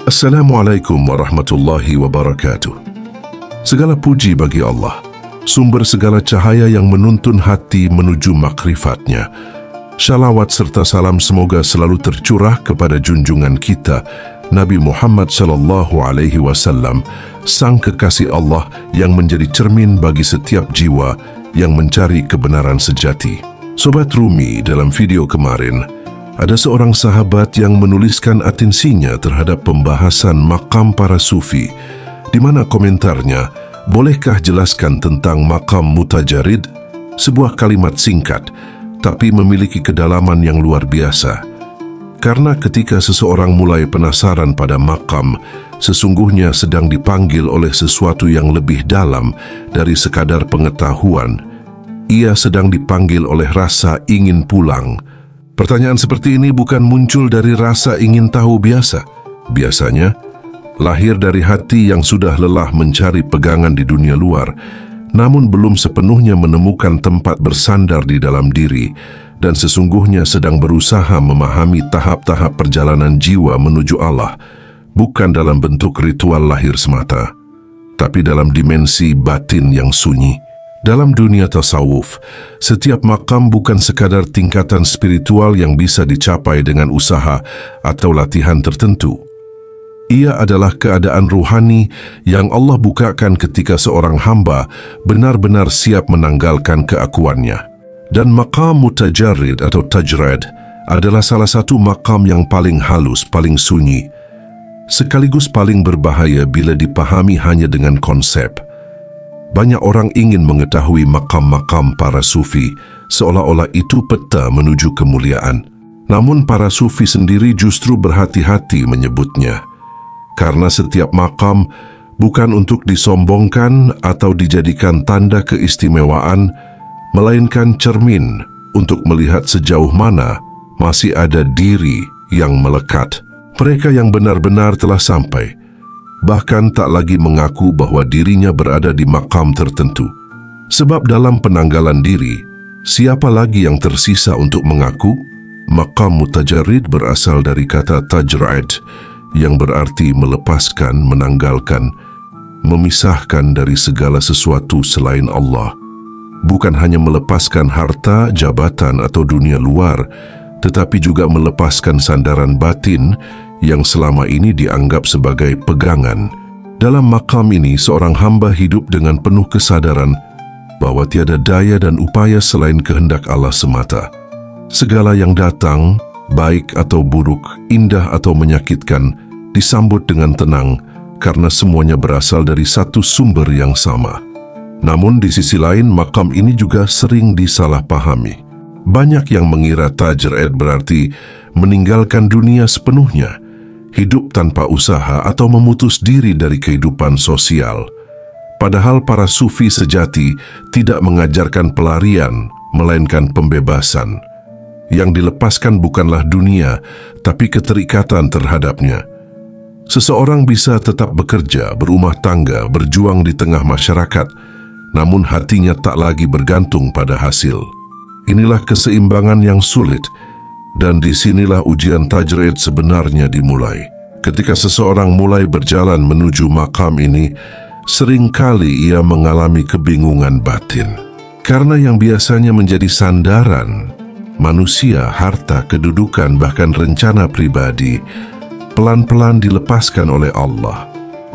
Assalamualaikum warahmatullahi wabarakatuh. Segala puji bagi Allah, sumber segala cahaya yang menuntun hati menuju makrifat-Nya. Shalawat serta salam semoga selalu tercurah kepada junjungan kita, Nabi Muhammad SAW, sang kekasih Allah yang menjadi cermin bagi setiap jiwa yang mencari kebenaran sejati. Sobat Rumi, dalam video kemarin, ada seorang sahabat yang menuliskan atensinya terhadap pembahasan makam para sufi, di mana komentarnya, bolehkah jelaskan tentang makam mutajarid? Sebuah kalimat singkat, tapi memiliki kedalaman yang luar biasa. Karena ketika seseorang mulai penasaran pada makam, sesungguhnya sedang dipanggil oleh sesuatu yang lebih dalam dari sekadar pengetahuan. Ia sedang dipanggil oleh rasa ingin pulang. Pertanyaan seperti ini bukan muncul dari rasa ingin tahu biasa. Biasanya, lahir dari hati yang sudah lelah mencari pegangan di dunia luar, namun belum sepenuhnya menemukan tempat bersandar di dalam diri, dan sesungguhnya sedang berusaha memahami tahap-tahap perjalanan jiwa menuju Allah, bukan dalam bentuk ritual lahir semata, tapi dalam dimensi batin yang sunyi. Dalam dunia tasawuf, setiap makam bukan sekadar tingkatan spiritual yang bisa dicapai dengan usaha atau latihan tertentu. Ia adalah keadaan ruhani yang Allah bukakan ketika seorang hamba benar-benar siap menanggalkan keakuannya. Dan makam mutajarrid atau tajrid adalah salah satu makam yang paling halus, paling sunyi, sekaligus paling berbahaya bila dipahami hanya dengan konsep. Banyak orang ingin mengetahui makam-makam para sufi, seolah-olah itu peta menuju kemuliaan. Namun para sufi sendiri justru berhati-hati menyebutnya, karena setiap makam bukan untuk disombongkan atau dijadikan tanda keistimewaan, melainkan cermin untuk melihat sejauh mana masih ada diri yang melekat. Mereka yang benar-benar telah sampai, bahkan tak lagi mengaku bahwa dirinya berada di makam tertentu. Sebab dalam penanggalan diri, siapa lagi yang tersisa untuk mengaku? Makam mutajarrid berasal dari kata tajrid, yang berarti melepaskan, menanggalkan, memisahkan dari segala sesuatu selain Allah. Bukan hanya melepaskan harta, jabatan atau dunia luar, tetapi juga melepaskan sandaran batin yang selama ini dianggap sebagai pegangan. Dalam makam ini, seorang hamba hidup dengan penuh kesadaran bahwa tiada daya dan upaya selain kehendak Allah semata. Segala yang datang, baik atau buruk, indah atau menyakitkan, disambut dengan tenang karena semuanya berasal dari satu sumber yang sama. Namun di sisi lain, makam ini juga sering disalahpahami. Banyak yang mengira tajrid berarti meninggalkan dunia sepenuhnya, hidup tanpa usaha atau memutus diri dari kehidupan sosial. Padahal para sufi sejati tidak mengajarkan pelarian, melainkan pembebasan. Yang dilepaskan bukanlah dunia, tapi keterikatan terhadapnya. Seseorang bisa tetap bekerja, berumah tangga, berjuang di tengah masyarakat, namun hatinya tak lagi bergantung pada hasil. Inilah keseimbangan yang sulit, dan disinilah ujian tajrid sebenarnya dimulai. Ketika seseorang mulai berjalan menuju makam ini, seringkali ia mengalami kebingungan batin. Karena yang biasanya menjadi sandaran, manusia, harta, kedudukan, bahkan rencana pribadi, pelan-pelan dilepaskan oleh Allah.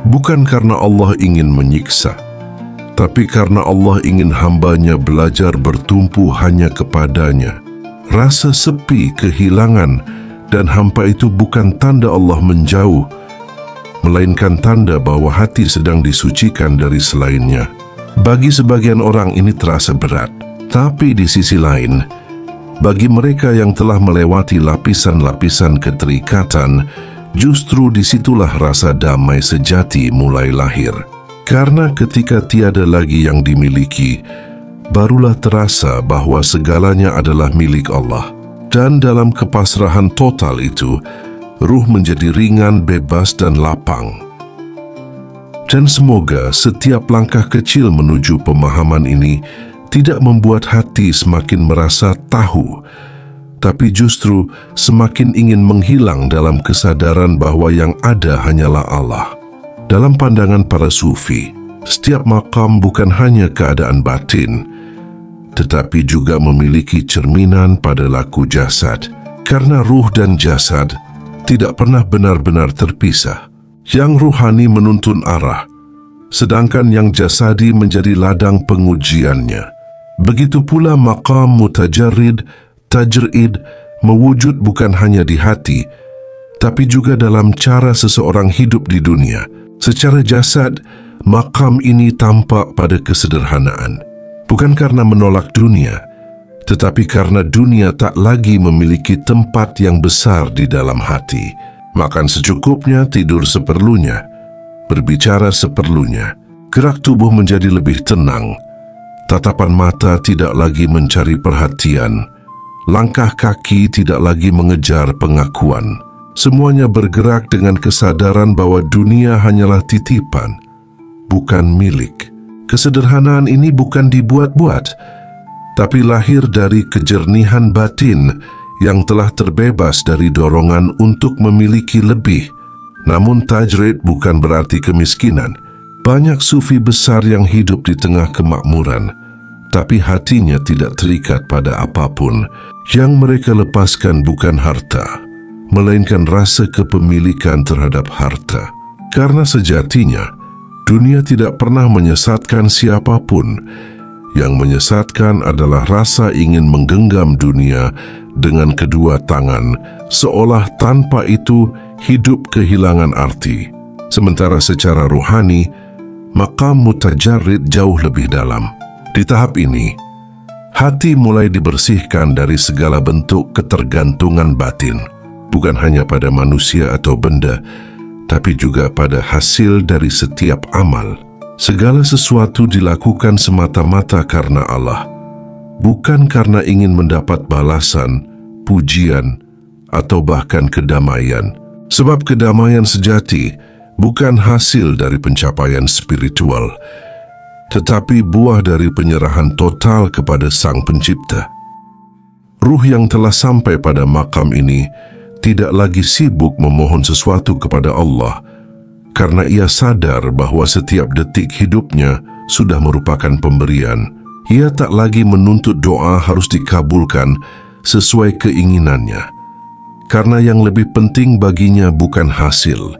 Bukan karena Allah ingin menyiksa, tapi karena Allah ingin hambanya belajar bertumpu hanya kepadanya. Rasa sepi, kehilangan, dan hampa itu bukan tanda Allah menjauh, melainkan tanda bahwa hati sedang disucikan dari selainnya. Bagi sebagian orang ini terasa berat, tapi di sisi lain, bagi mereka yang telah melewati lapisan-lapisan keterikatan, justru disitulah rasa damai sejati mulai lahir. Karena ketika tiada lagi yang dimiliki, barulah terasa bahwa segalanya adalah milik Allah. Dan dalam kepasrahan total itu, ruh menjadi ringan, bebas, dan lapang. Dan semoga setiap langkah kecil menuju pemahaman ini tidak membuat hati semakin merasa tahu tapi justru semakin ingin menghilang dalam kesadaran bahwa yang ada hanyalah Allah. Dalam pandangan para sufi, setiap makam bukan hanya keadaan batin, tetapi juga memiliki cerminan pada laku jasad, karena ruh dan jasad tidak pernah benar-benar terpisah. Yang ruhani menuntun arah, sedangkan yang jasadi menjadi ladang pengujiannya. Begitu pula maqam mutajarrid, tajrid, mewujud bukan hanya di hati, tapi juga dalam cara seseorang hidup di dunia. Secara jasad, maqam ini tampak pada kesederhanaan. Bukan karena menolak dunia, tetapi karena dunia tak lagi memiliki tempat yang besar di dalam hati. Makan secukupnya, tidur seperlunya, berbicara seperlunya. Gerak tubuh menjadi lebih tenang. Tatapan mata tidak lagi mencari perhatian. Langkah kaki tidak lagi mengejar pengakuan. Semuanya bergerak dengan kesadaran bahwa dunia hanyalah titipan, bukan milik. Kesederhanaan ini bukan dibuat-buat, tapi lahir dari kejernihan batin yang telah terbebas dari dorongan untuk memiliki lebih. Namun tajrid bukan berarti kemiskinan. Banyak sufi besar yang hidup di tengah kemakmuran, tapi hatinya tidak terikat pada apapun. Yang mereka lepaskan bukan harta, melainkan rasa kepemilikan terhadap harta. Karena sejatinya, dunia tidak pernah menyesatkan siapapun. Yang menyesatkan adalah rasa ingin menggenggam dunia dengan kedua tangan, seolah tanpa itu hidup kehilangan arti. Sementara secara ruhani, maqam mutajarrid jauh lebih dalam. Di tahap ini, hati mulai dibersihkan dari segala bentuk ketergantungan batin, bukan hanya pada manusia atau benda, tapi juga pada hasil dari setiap amal. Segala sesuatu dilakukan semata-mata karena Allah, bukan karena ingin mendapat balasan, pujian, atau bahkan kedamaian. Sebab kedamaian sejati bukan hasil dari pencapaian spiritual, tetapi buah dari penyerahan total kepada Sang Pencipta. Ruh yang telah sampai pada makam ini tidak lagi sibuk memohon sesuatu kepada Allah, karena ia sadar bahwa setiap detik hidupnya sudah merupakan pemberian. Ia tak lagi menuntut doa harus dikabulkan sesuai keinginannya, karena yang lebih penting baginya bukan hasil,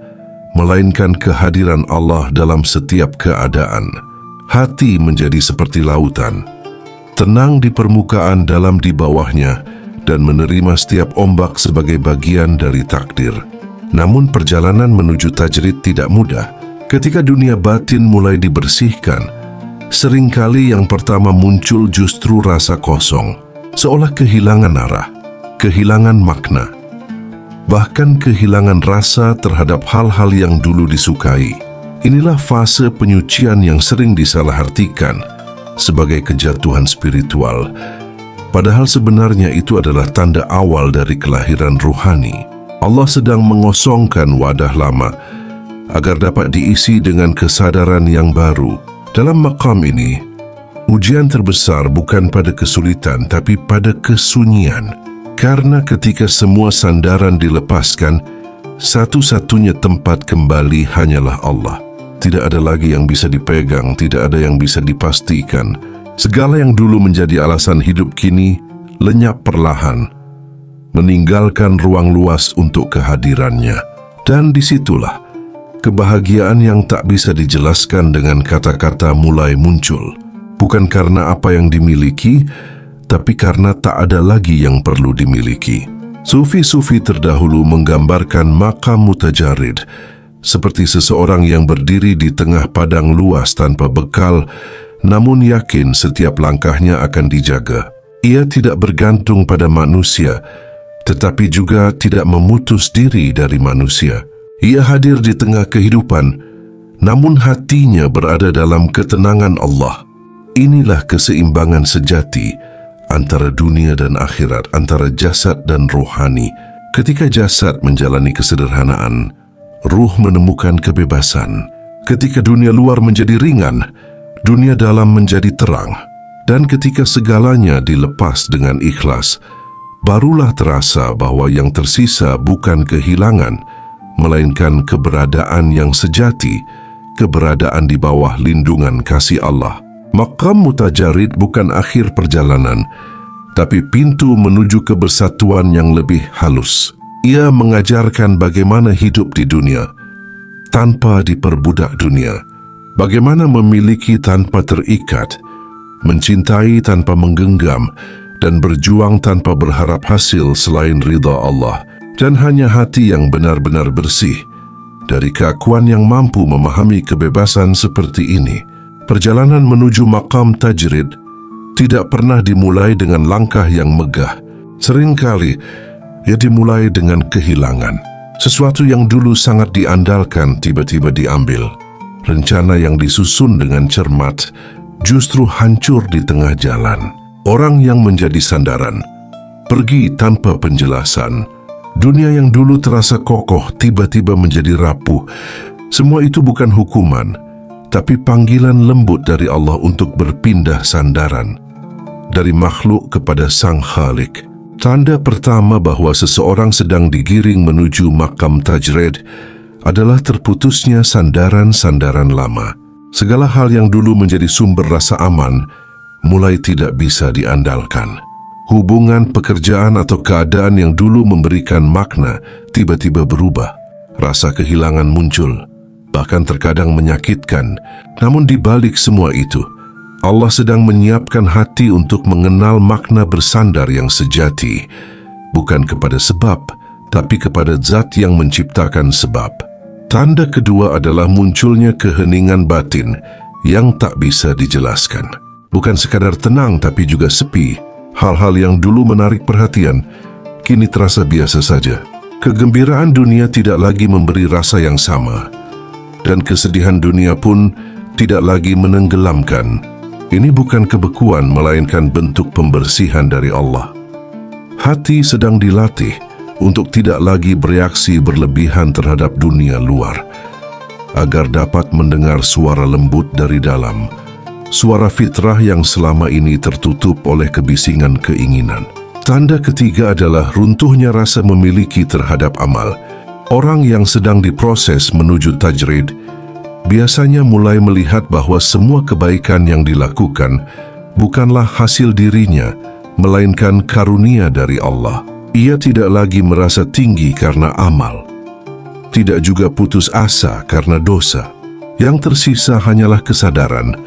melainkan kehadiran Allah dalam setiap keadaan. Hati menjadi seperti lautan, tenang di permukaan, dalam di bawahnya, dan menerima setiap ombak sebagai bagian dari takdir. Namun perjalanan menuju tajrid tidak mudah. Ketika dunia batin mulai dibersihkan, seringkali yang pertama muncul justru rasa kosong, seolah kehilangan arah, kehilangan makna, bahkan kehilangan rasa terhadap hal-hal yang dulu disukai. Inilah fase penyucian yang sering disalahartikan sebagai kejatuhan spiritual, padahal sebenarnya itu adalah tanda awal dari kelahiran ruhani. Allah sedang mengosongkan wadah lama agar dapat diisi dengan kesadaran yang baru. Dalam maqam ini, ujian terbesar bukan pada kesulitan tapi pada kesunyian. Karena ketika semua sandaran dilepaskan, satu-satunya tempat kembali hanyalah Allah. Tidak ada lagi yang bisa dipegang, tidak ada yang bisa dipastikan. Segala yang dulu menjadi alasan hidup kini lenyap perlahan, meninggalkan ruang luas untuk kehadirannya. Dan disitulah kebahagiaan yang tak bisa dijelaskan dengan kata-kata mulai muncul. Bukan karena apa yang dimiliki, tapi karena tak ada lagi yang perlu dimiliki. Sufi-sufi terdahulu menggambarkan maqam mutajarrid seperti seseorang yang berdiri di tengah padang luas tanpa bekal, namun yakin setiap langkahnya akan dijaga. Ia tidak bergantung pada manusia, tetapi juga tidak memutus diri dari manusia. Ia hadir di tengah kehidupan, namun hatinya berada dalam ketenangan Allah. Inilah keseimbangan sejati antara dunia dan akhirat, antara jasad dan rohani. Ketika jasad menjalani kesederhanaan, ruh menemukan kebebasan. Ketika dunia luar menjadi ringan, dunia dalam menjadi terang. Dan ketika segalanya dilepas dengan ikhlas, barulah terasa bahwa yang tersisa bukan kehilangan, melainkan keberadaan yang sejati, keberadaan di bawah lindungan kasih Allah. Maqam Mutajarrid bukan akhir perjalanan, tapi pintu menuju kebersatuan yang lebih halus. Ia mengajarkan bagaimana hidup di dunia tanpa diperbudak dunia, bagaimana memiliki tanpa terikat, mencintai tanpa menggenggam, dan berjuang tanpa berharap hasil selain ridha Allah, dan hanya hati yang benar-benar bersih dari keakuan yang mampu memahami kebebasan seperti ini. Perjalanan menuju maqam tajrid tidak pernah dimulai dengan langkah yang megah. Seringkali ia dimulai dengan kehilangan. Sesuatu yang dulu sangat diandalkan tiba-tiba diambil. Rencana yang disusun dengan cermat justru hancur di tengah jalan. Orang yang menjadi sandaran pergi tanpa penjelasan. Dunia yang dulu terasa kokoh tiba-tiba menjadi rapuh. Semua itu bukan hukuman, tapi panggilan lembut dari Allah untuk berpindah sandaran dari makhluk kepada Sang Khalik. Tanda pertama bahwa seseorang sedang digiring menuju maqam tajrid adalah terputusnya sandaran-sandaran lama. Segala hal yang dulu menjadi sumber rasa aman mulai tidak bisa diandalkan. Hubungan, pekerjaan, atau keadaan yang dulu memberikan makna tiba-tiba berubah. Rasa kehilangan muncul, bahkan terkadang menyakitkan. Namun di balik semua itu, Allah sedang menyiapkan hati untuk mengenal makna bersandar yang sejati, bukan kepada sebab, tapi kepada Zat yang menciptakan sebab. Tanda kedua adalah munculnya keheningan batin yang tak bisa dijelaskan. Bukan sekadar tenang, tapi juga sepi. Hal-hal yang dulu menarik perhatian, kini terasa biasa saja. Kegembiraan dunia tidak lagi memberi rasa yang sama, dan kesedihan dunia pun tidak lagi menenggelamkan. Ini bukan kebekuan, melainkan bentuk pembersihan dari Allah. Hati sedang dilatih untuk tidak lagi bereaksi berlebihan terhadap dunia luar, agar dapat mendengar suara lembut dari dalam, suara fitrah yang selama ini tertutup oleh kebisingan keinginan. Tanda ketiga adalah runtuhnya rasa memiliki terhadap amal. Orang yang sedang diproses menuju tajrid biasanya mulai melihat bahwa semua kebaikan yang dilakukan bukanlah hasil dirinya, melainkan karunia dari Allah. Ia tidak lagi merasa tinggi karena amal, tidak juga putus asa karena dosa. Yang tersisa hanyalah kesadaran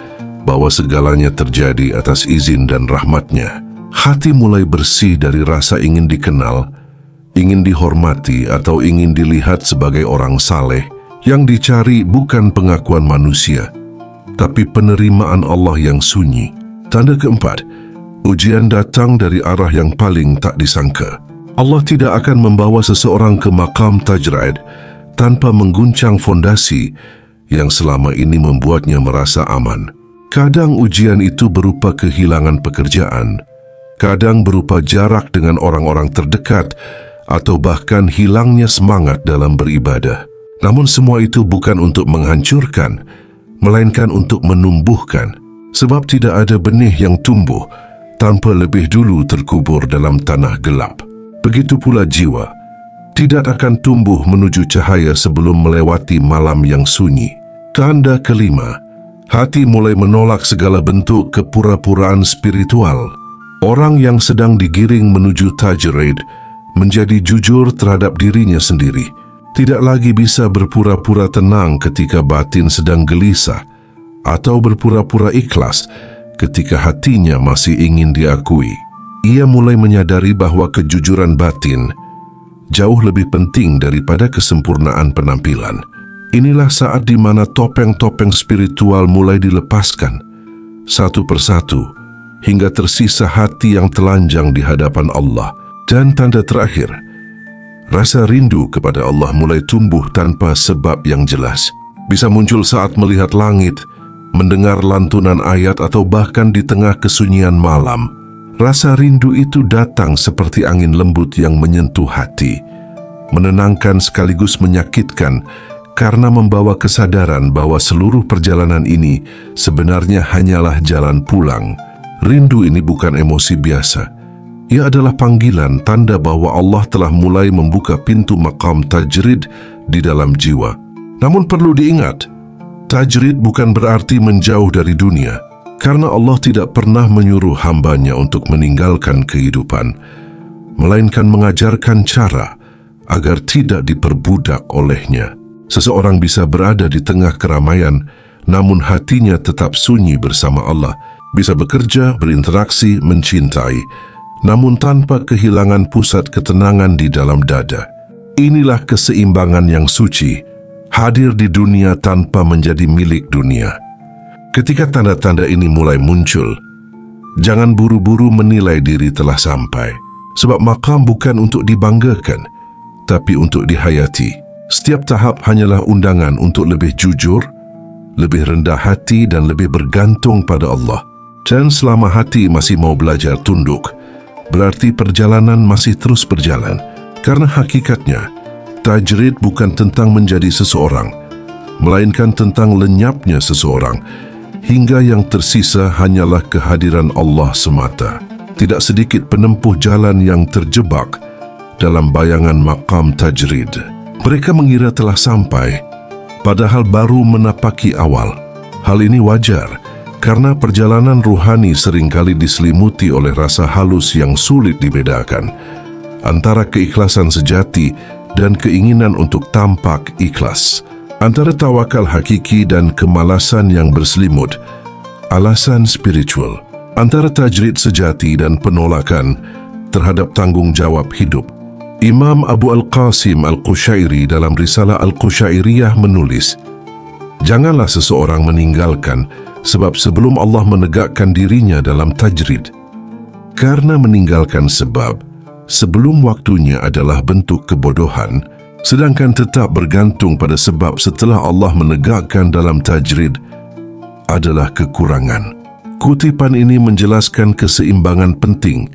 bahwa segalanya terjadi atas izin dan rahmat-Nya. Hati mulai bersih dari rasa ingin dikenal, ingin dihormati, atau ingin dilihat sebagai orang saleh. Yang dicari bukan pengakuan manusia, tapi penerimaan Allah yang sunyi. Tanda keempat, ujian datang dari arah yang paling tak disangka. Allah tidak akan membawa seseorang ke maqam tajrid tanpa mengguncang fondasi yang selama ini membuatnya merasa aman. Kadang ujian itu berupa kehilangan pekerjaan, kadang berupa jarak dengan orang-orang terdekat, atau bahkan hilangnya semangat dalam beribadah. Namun semua itu bukan untuk menghancurkan, melainkan untuk menumbuhkan. Sebab tidak ada benih yang tumbuh tanpa lebih dulu terkubur dalam tanah gelap. Begitu pula jiwa tidak akan tumbuh menuju cahaya sebelum melewati malam yang sunyi. Tanda kelima, hati mulai menolak segala bentuk kepura-puraan spiritual. Orang yang sedang digiring menuju tajrid menjadi jujur terhadap dirinya sendiri. Tidak lagi bisa berpura-pura tenang ketika batin sedang gelisah, atau berpura-pura ikhlas ketika hatinya masih ingin diakui. Ia mulai menyadari bahwa kejujuran batin jauh lebih penting daripada kesempurnaan penampilan. Inilah saat di mana topeng-topeng spiritual mulai dilepaskan satu persatu, hingga tersisa hati yang telanjang di hadapan Allah. Dan tanda terakhir, rasa rindu kepada Allah mulai tumbuh tanpa sebab yang jelas. Bisa muncul saat melihat langit, mendengar lantunan ayat, atau bahkan di tengah kesunyian malam. Rasa rindu itu datang seperti angin lembut yang menyentuh hati, menenangkan sekaligus menyakitkan, karena membawa kesadaran bahwa seluruh perjalanan ini sebenarnya hanyalah jalan pulang. Rindu ini bukan emosi biasa, Ia adalah panggilan tanda bahawa Allah telah mulai membuka pintu maqam tajrid di dalam jiwa. Namun perlu diingat, tajrid bukan berarti menjauh dari dunia, karena Allah tidak pernah menyuruh hambanya untuk meninggalkan kehidupan, melainkan mengajarkan cara agar tidak diperbudak olehnya. Seseorang bisa berada di tengah keramaian, namun hatinya tetap sunyi bersama Allah, bisa bekerja, berinteraksi, mencintai, namun tanpa kehilangan pusat ketenangan di dalam dada. Inilah keseimbangan yang suci, hadir di dunia tanpa menjadi milik dunia. Ketika tanda-tanda ini mulai muncul, jangan buru-buru menilai diri telah sampai, sebab maqam bukan untuk dibanggakan, tapi untuk dihayati. Setiap tahap hanyalah undangan untuk lebih jujur, lebih rendah hati dan lebih bergantung pada Allah. Dan selama hati masih mau belajar tunduk, berarti perjalanan masih terus berjalan. Karena hakikatnya, tajrid bukan tentang menjadi seseorang, melainkan tentang lenyapnya seseorang, hingga yang tersisa hanyalah kehadiran Allah semata. Tidak sedikit penempuh jalan yang terjebak dalam bayangan maqam tajrid. Mereka mengira telah sampai, padahal baru menapaki awal. Hal ini wajar, karena perjalanan ruhani seringkali diselimuti oleh rasa halus yang sulit dibedakan antara keikhlasan sejati dan keinginan untuk tampak ikhlas, antara tawakal hakiki dan kemalasan yang berselimut alasan spiritual, antara tajrid sejati dan penolakan terhadap tanggung jawab hidup. Imam Abu Al-Qasim Al-Qushairi dalam Risalah Al-Qushairiyah menulis, "Janganlah seseorang meninggalkan sebab sebelum Allah menegakkan dirinya dalam tajrid. Karena meninggalkan sebab sebelum waktunya adalah bentuk kebodohan, sedangkan tetap bergantung pada sebab setelah Allah menegakkan dalam tajrid adalah kekurangan." Kutipan ini menjelaskan keseimbangan penting.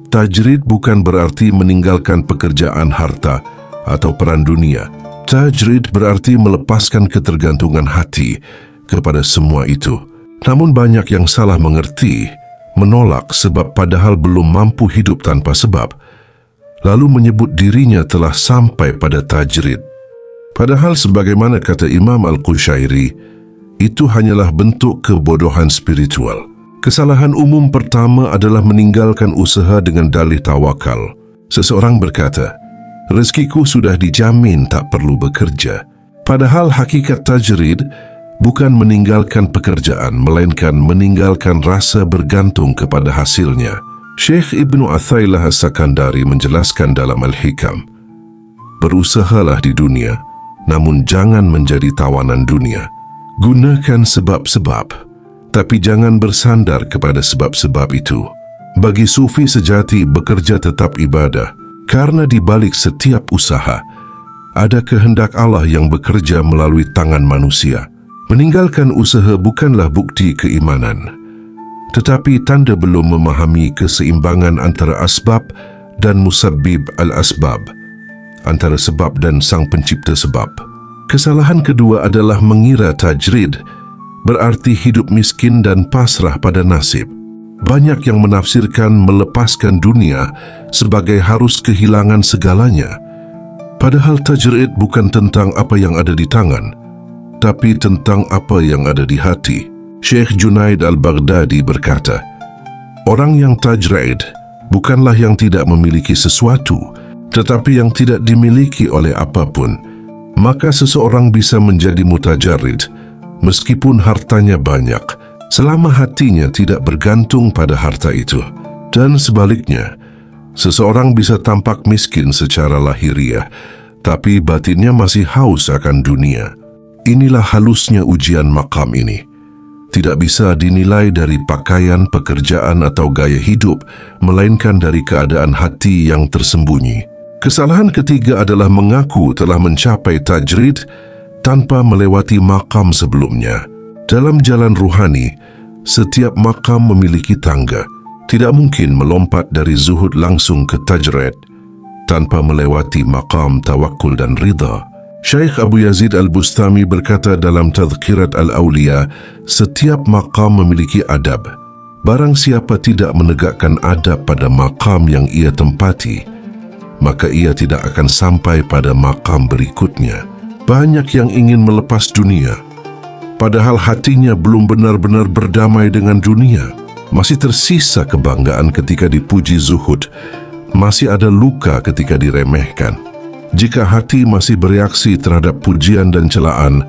Tajrid bukan berarti meninggalkan pekerjaan harta atau peran dunia. Tajrid berarti melepaskan ketergantungan hati kepada semua itu. Namun banyak yang salah mengerti, menolak sebab padahal belum mampu hidup tanpa sebab, lalu menyebut dirinya telah sampai pada tajrid. Padahal sebagaimana kata Imam Al-Qushairi, itu hanyalah bentuk kebodohan spiritual. Kesalahan umum pertama adalah meninggalkan usaha dengan dalih tawakal. Seseorang berkata, "Rezekiku sudah dijamin, tak perlu bekerja." Padahal hakikat tajrid bukan meninggalkan pekerjaan, melainkan meninggalkan rasa bergantung kepada hasilnya. Syekh Ibnu Athailah As-Sakandari menjelaskan dalam Al-Hikam, "Berusahalah di dunia, namun jangan menjadi tawanan dunia. Gunakan sebab-sebab, tapi jangan bersandar kepada sebab-sebab itu." Bagi sufi sejati, bekerja tetap ibadah, karena di balik setiap usaha ada kehendak Allah yang bekerja melalui tangan manusia. Meninggalkan usaha bukanlah bukti keimanan, tetapi tanda belum memahami keseimbangan antara asbab dan musabbib al-asbab, antara sebab dan sang pencipta sebab. Kesalahan kedua adalah mengira tajrid berarti hidup miskin dan pasrah pada nasib. Banyak yang menafsirkan melepaskan dunia sebagai harus kehilangan segalanya. Padahal tajrid bukan tentang apa yang ada di tangan, tapi tentang apa yang ada di hati. Syekh Junaid Al-Baghdadi berkata, "Orang yang tajrid bukanlah yang tidak memiliki sesuatu, tetapi yang tidak dimiliki oleh apapun. Maka seseorang bisa menjadi mutajarrid meskipun hartanya banyak, selama hatinya tidak bergantung pada harta itu. Dan sebaliknya, seseorang bisa tampak miskin secara lahiriah, tapi batinnya masih haus akan dunia." Inilah halusnya ujian maqam ini. Tidak bisa dinilai dari pakaian, pekerjaan atau gaya hidup, melainkan dari keadaan hati yang tersembunyi. Kesalahan ketiga adalah mengaku telah mencapai tajrid tanpa melewati maqam sebelumnya. Dalam jalan ruhani, setiap maqam memiliki tangga. Tidak mungkin melompat dari zuhud langsung ke tajrid tanpa melewati maqam tawakkul dan ridha. Syekh Abu Yazid Al-Bustami berkata dalam Tadhkirat Al-Awliya, setiap maqam memiliki adab. Barang siapa tidak menegakkan adab pada maqam yang ia tempati, maka ia tidak akan sampai pada maqam berikutnya. Banyak yang ingin melepas dunia, padahal hatinya belum benar-benar berdamai dengan dunia. Masih tersisa kebanggaan ketika dipuji zuhud, masih ada luka ketika diremehkan. Jika hati masih bereaksi terhadap pujian dan celaan,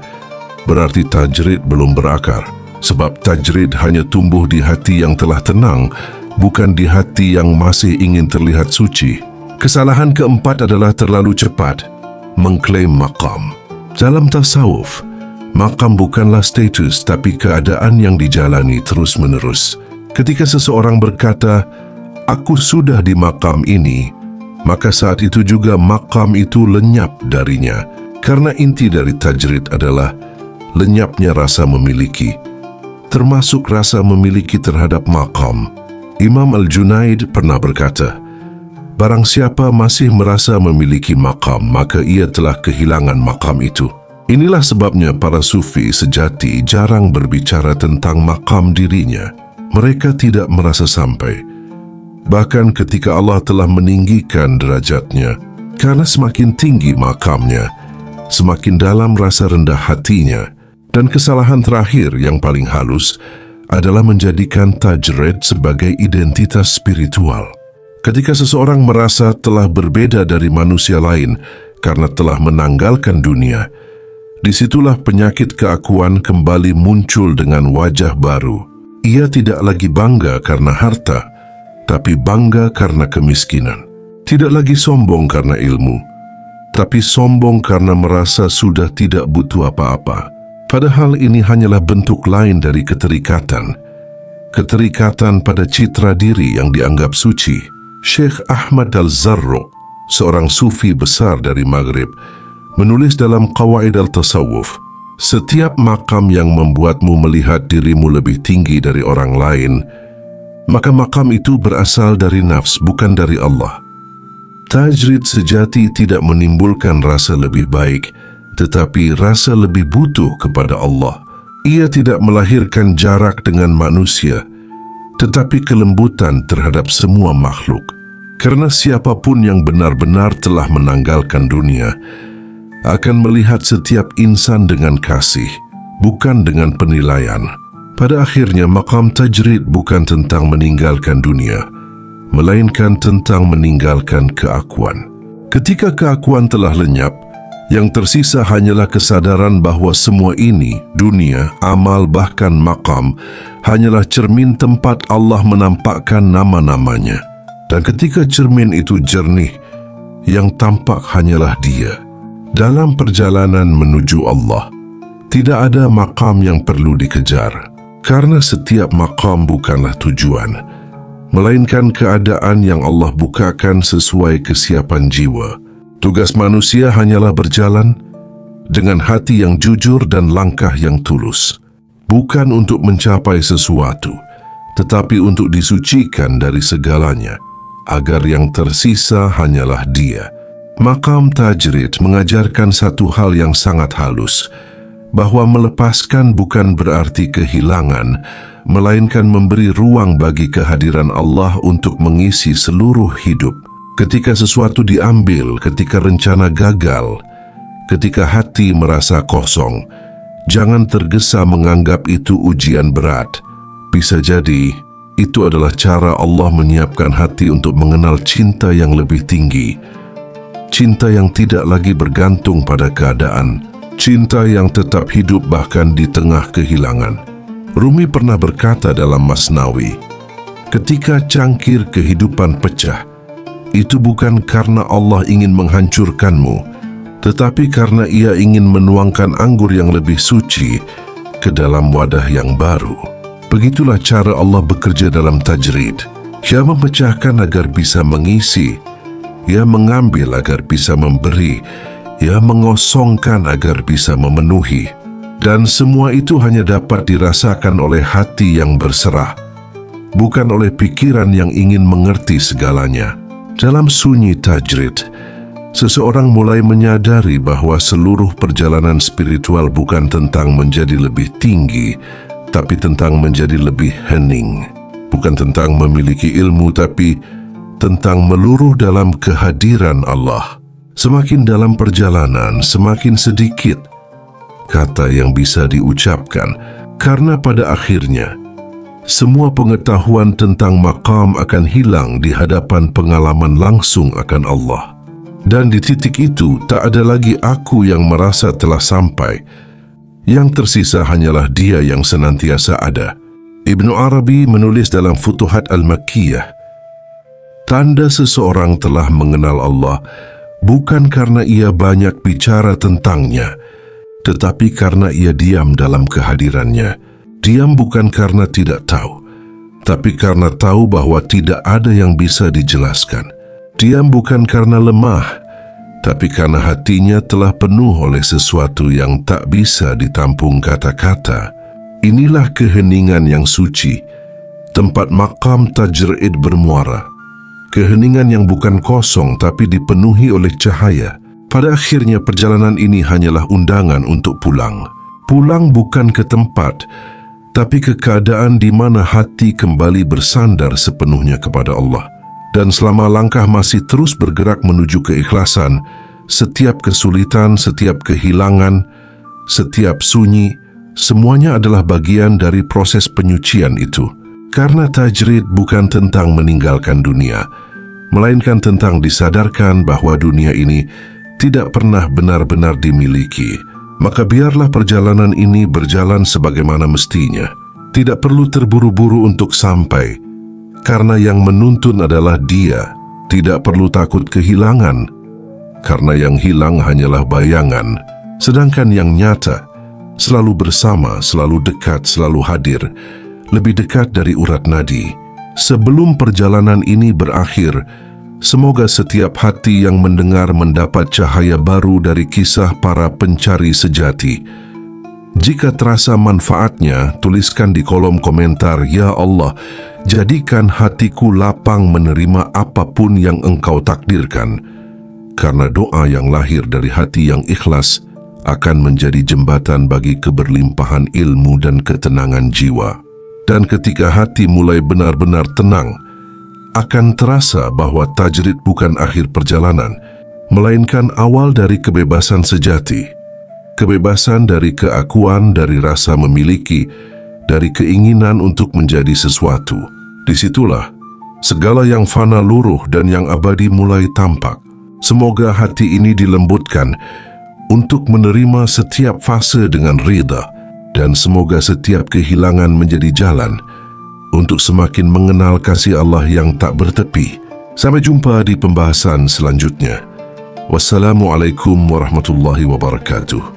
berarti tajrid belum berakar. Sebab tajrid hanya tumbuh di hati yang telah tenang, bukan di hati yang masih ingin terlihat suci. Kesalahan keempat adalah terlalu cepat mengklaim maqam. Dalam tasawuf, maqam bukanlah status tapi keadaan yang dijalani terus-menerus. Ketika seseorang berkata, "Aku sudah di maqam ini," maka saat itu juga maqam itu lenyap darinya. Karena inti dari tajrid adalah lenyapnya rasa memiliki, termasuk rasa memiliki terhadap maqam. Imam Al-Junaid pernah berkata, "Barang siapa masih merasa memiliki maqam, maka ia telah kehilangan maqam itu." Inilah sebabnya para sufi sejati jarang berbicara tentang maqam dirinya. Mereka tidak merasa sampai. Bahkan ketika Allah telah meninggikan derajatnya, karena semakin tinggi maqamnya, semakin dalam rasa rendah hatinya. Dan kesalahan terakhir yang paling halus adalah menjadikan tajrid sebagai identitas spiritual. Ketika seseorang merasa telah berbeda dari manusia lain karena telah menanggalkan dunia, disitulah penyakit keakuan kembali muncul dengan wajah baru. Ia tidak lagi bangga karena harta, tapi bangga karena kemiskinan. Tidak lagi sombong karena ilmu, tapi sombong karena merasa sudah tidak butuh apa-apa. Padahal ini hanyalah bentuk lain dari keterikatan. Keterikatan pada citra diri yang dianggap suci. Syekh Ahmad Al-Zarruq, seorang sufi besar dari Maghrib, menulis dalam Qawaid Al-Tasawuf, "Setiap makam yang membuatmu melihat dirimu lebih tinggi dari orang lain, maka makam itu berasal dari nafs, bukan dari Allah." Tajrid sejati tidak menimbulkan rasa lebih baik, tetapi rasa lebih butuh kepada Allah. Ia tidak melahirkan jarak dengan manusia, tetapi kelembutan terhadap semua makhluk. Karena siapapun yang benar-benar telah menanggalkan dunia akan melihat setiap insan dengan kasih, bukan dengan penilaian. Pada akhirnya, maqam tajrid bukan tentang meninggalkan dunia, melainkan tentang meninggalkan keakuan. Ketika keakuan telah lenyap, yang tersisa hanyalah kesadaran bahwa semua ini, dunia, amal, bahkan maqam, hanyalah cermin tempat Allah menampakkan nama-namanya. Dan ketika cermin itu jernih, yang tampak hanyalah Dia. Dalam perjalanan menuju Allah, tidak ada maqam yang perlu dikejar, karena setiap maqam bukanlah tujuan, melainkan keadaan yang Allah bukakan sesuai kesiapan jiwa. Tugas manusia hanyalah berjalan dengan hati yang jujur dan langkah yang tulus, bukan untuk mencapai sesuatu, tetapi untuk disucikan dari segalanya, agar yang tersisa hanyalah Dia. Maqam tajrid mengajarkan satu hal yang sangat halus, bahwa melepaskan bukan berarti kehilangan, melainkan memberi ruang bagi kehadiran Allah untuk mengisi seluruh hidup. Ketika sesuatu diambil, ketika rencana gagal, ketika hati merasa kosong, jangan tergesa menganggap itu ujian berat. Bisa jadi, itu adalah cara Allah menyiapkan hati untuk mengenal cinta yang lebih tinggi. Cinta yang tidak lagi bergantung pada keadaan. Cinta yang tetap hidup bahkan di tengah kehilangan. Rumi pernah berkata dalam Masnawi, "Ketika cangkir kehidupan pecah, itu bukan karena Allah ingin menghancurkanmu, tetapi karena Ia ingin menuangkan anggur yang lebih suci ke dalam wadah yang baru." Begitulah cara Allah bekerja dalam tajrid. Ia memecahkan agar bisa mengisi, Ia mengambil agar bisa memberi, Ia mengosongkan agar bisa memenuhi. Dan semua itu hanya dapat dirasakan oleh hati yang berserah, bukan oleh pikiran yang ingin mengerti segalanya. Dalam sunyi tajrid, seseorang mulai menyadari bahwa seluruh perjalanan spiritual bukan tentang menjadi lebih tinggi, tapi tentang menjadi lebih hening. bukan tentang memiliki ilmu, tapi tentang meluruh dalam kehadiran Allah. Semakin dalam perjalanan, semakin sedikit kata yang bisa diucapkan, karena pada akhirnya semua pengetahuan tentang maqam akan hilang di hadapan pengalaman langsung akan Allah. Dan di titik itu tak ada lagi aku yang merasa telah sampai. Yang tersisa hanyalah Dia yang senantiasa ada. Ibnu Arabi menulis dalam Futuhat Al-Makkiyah, tanda seseorang telah mengenal Allah bukan karena ia banyak bicara tentangnya, tetapi karena ia diam dalam kehadirannya. Diam bukan karena tidak tahu, tapi karena tahu bahwa tidak ada yang bisa dijelaskan. Diam bukan karena lemah, tapi karena hatinya telah penuh oleh sesuatu yang tak bisa ditampung kata-kata. Inilah keheningan yang suci, tempat maqam tajrid bermuara. Keheningan yang bukan kosong tapi dipenuhi oleh cahaya. Pada akhirnya perjalanan ini hanyalah undangan untuk pulang. Pulang bukan ke tempat, tapi ke keadaan di mana hati kembali bersandar sepenuhnya kepada Allah. Dan selama langkah masih terus bergerak menuju keikhlasan, setiap kesulitan, setiap kehilangan, setiap sunyi, semuanya adalah bagian dari proses penyucian itu. Karena tajrid bukan tentang meninggalkan dunia, melainkan tentang disadarkan bahwa dunia ini tidak pernah benar-benar dimiliki. Maka biarlah perjalanan ini berjalan sebagaimana mestinya. Tidak perlu terburu-buru untuk sampai, karena yang menuntun adalah Dia. Tidak perlu takut kehilangan, karena yang hilang hanyalah bayangan. Sedangkan yang nyata selalu bersama, selalu dekat, selalu hadir, lebih dekat dari urat nadi. Sebelum perjalanan ini berakhir, semoga setiap hati yang mendengar mendapat cahaya baru dari kisah para pencari sejati. Jika terasa manfaatnya, tuliskan di kolom komentar, "Ya Allah, jadikan hatiku lapang menerima apapun yang Engkau takdirkan." Karena doa yang lahir dari hati yang ikhlas akan menjadi jembatan bagi keberlimpahan ilmu dan ketenangan jiwa. Dan ketika hati mulai benar-benar tenang, akan terasa bahwa tajrid bukan akhir perjalanan, melainkan awal dari kebebasan sejati. Kebebasan dari keakuan, dari rasa memiliki, dari keinginan untuk menjadi sesuatu. Disitulah segala yang fana luruh dan yang abadi mulai tampak. Semoga hati ini dilembutkan untuk menerima setiap fase dengan ridha, dan semoga setiap kehilangan menjadi jalan untuk semakin mengenal kasih Allah yang tak bertepi. Sampai jumpa di pembahasan selanjutnya. Wassalamualaikum warahmatullahi wabarakatuh.